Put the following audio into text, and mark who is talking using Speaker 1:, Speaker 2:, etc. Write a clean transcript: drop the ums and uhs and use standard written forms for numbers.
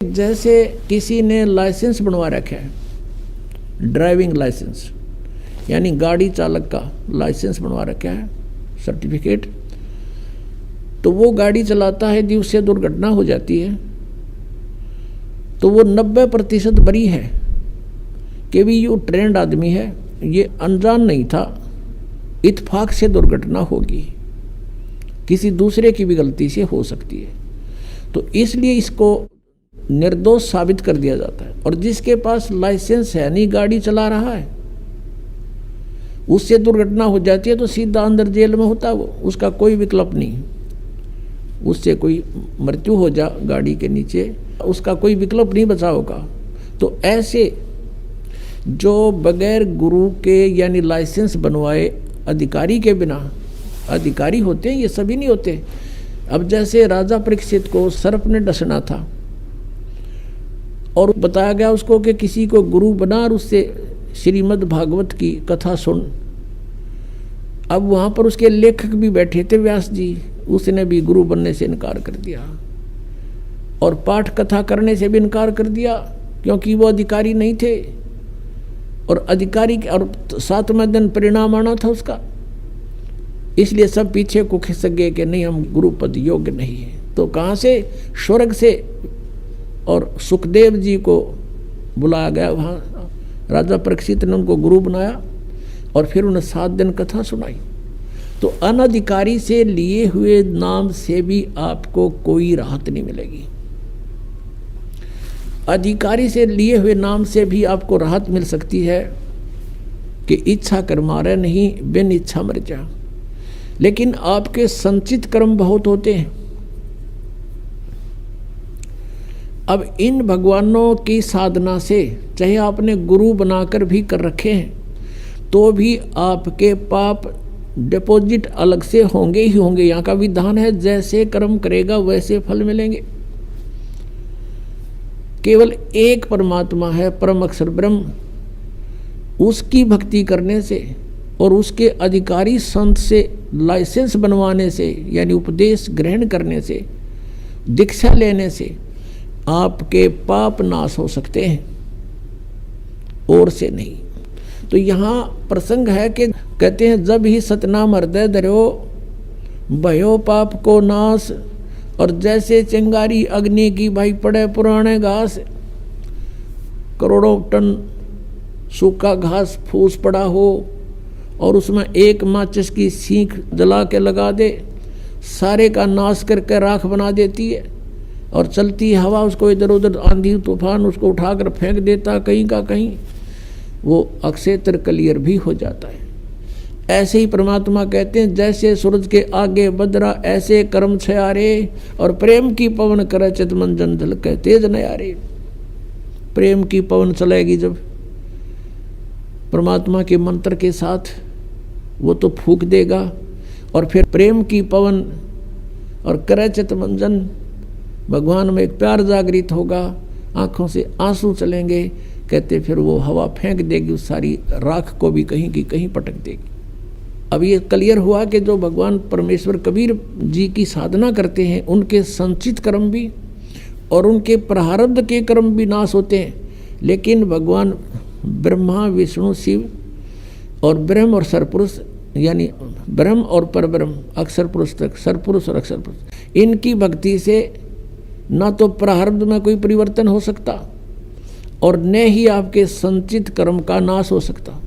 Speaker 1: जैसे किसी ने लाइसेंस बनवा रखा है, ड्राइविंग लाइसेंस यानी गाड़ी चालक का लाइसेंस बनवा रखा है, सर्टिफिकेट। तो वो गाड़ी चलाता है, यदि उससे दुर्घटना हो जाती है तो वो 90% बरी है कि भी ये ट्रेंड आदमी है, ये अनजान नहीं था, इत्फाक से दुर्घटना होगी, किसी दूसरे की भी गलती से हो सकती है। तो इसलिए इसको निर्दोष साबित कर दिया जाता है। और जिसके पास लाइसेंस है नहीं, गाड़ी चला रहा है, उससे दुर्घटना हो जाती है तो सीधा अंदर जेल में होता है वो, उसका कोई विकल्प नहीं। उससे कोई मृत्यु हो जा गाड़ी के नीचे, उसका कोई विकल्प नहीं बचा होगा। तो ऐसे जो बगैर गुरु के यानी लाइसेंस बनवाए अधिकारी के बिना अधिकारी होते हैं, ये सभी नहीं होते। अब जैसे राजा परीक्षित को सर्प ने डसना था और बताया गया उसको कि किसी को गुरु बना और उससे श्रीमद् भागवत की कथा सुन। अब वहाँ पर उसके लेखक भी बैठे थे, व्यास जी, उसने भी गुरु बनने से इनकार कर दिया और पाठ कथा करने से भी इनकार कर दिया, क्योंकि वो अधिकारी नहीं थे और अधिकारी और 7वें दिन परिणाम आना था उसका। इसलिए सब पीछे को खिसक गए कि नहीं, हम गुरु पद योग्य नहीं है। तो कहाँ से? स्वर्ग से। और सुखदेव जी को बुलाया गया, वहाँ राजा परीक्षित ने उनको गुरु बनाया और फिर उन्हें 7 दिन कथा सुनाई। तो अनधिकारी से लिए हुए नाम से भी आपको कोई राहत नहीं मिलेगी, अधिकारी से लिए हुए नाम से भी आपको राहत मिल सकती है कि इच्छा कर मारे नहीं, बिन इच्छा मर जा। लेकिन आपके संचित कर्म बहुत होते हैं। अब इन भगवानों की साधना से, चाहे आपने गुरु बनाकर भी कर रखे हैं, तो भी आपके पाप डिपॉजिट अलग से होंगे ही होंगे। यहाँ का विधान है, जैसे कर्म करेगा वैसे फल मिलेंगे। केवल एक परमात्मा है, परम अक्षर ब्रह्म, उसकी भक्ति करने से और उसके अधिकारी संत से लाइसेंस बनवाने से यानी उपदेश ग्रहण करने से, दीक्षा लेने से आपके पाप नाश हो सकते हैं, और से नहीं। तो यहाँ प्रसंग है कि कहते हैं, जब ही सतनाम हृदय धरो भयो पाप को नाश। और जैसे चिंगारी अग्नि की भाई पड़े पुराने घास, करोड़ों टन सूखा घास फूस पड़ा हो और उसमें एक माचिस की सीख जला के लगा दे, सारे का नाश करके राख बना देती है। और चलती हवा उसको इधर उधर, आंधी तूफान उसको उठाकर फेंक देता कहीं का कहीं, वो अक्षेत्र क्लियर भी हो जाता है। ऐसे ही परमात्मा कहते हैं, जैसे सूरज के आगे बदरा ऐसे कर्म छयारे, और प्रेम की पवन करे चित मंजन दल के तेज नयारे। प्रेम की पवन चलेगी जब परमात्मा के मंत्र के साथ, वो तो फूंक देगा और फिर प्रेम की पवन और करे चित मंजन, भगवान में एक प्यार जागृत होगा, आंखों से आंसू चलेंगे। कहते फिर वो हवा फेंक देगी, उस सारी राख को भी कहीं की कहीं पटक देगी। अब ये क्लियर हुआ कि जो भगवान परमेश्वर कबीर जी की साधना करते हैं, उनके संचित कर्म भी और उनके प्रारब्ध के कर्म भी नाश होते हैं। लेकिन भगवान ब्रह्मा विष्णु शिव और ब्रह्म और सरपुरुष यानी ब्रह्म और परब्रह्म, अक्षर पुरुष तक, सरपुरुष और अक्षर पुरुष, इनकी भक्ति से ना तो प्रारब्ध में कोई परिवर्तन हो सकता और न ही आपके संचित कर्म का नाश हो सकता।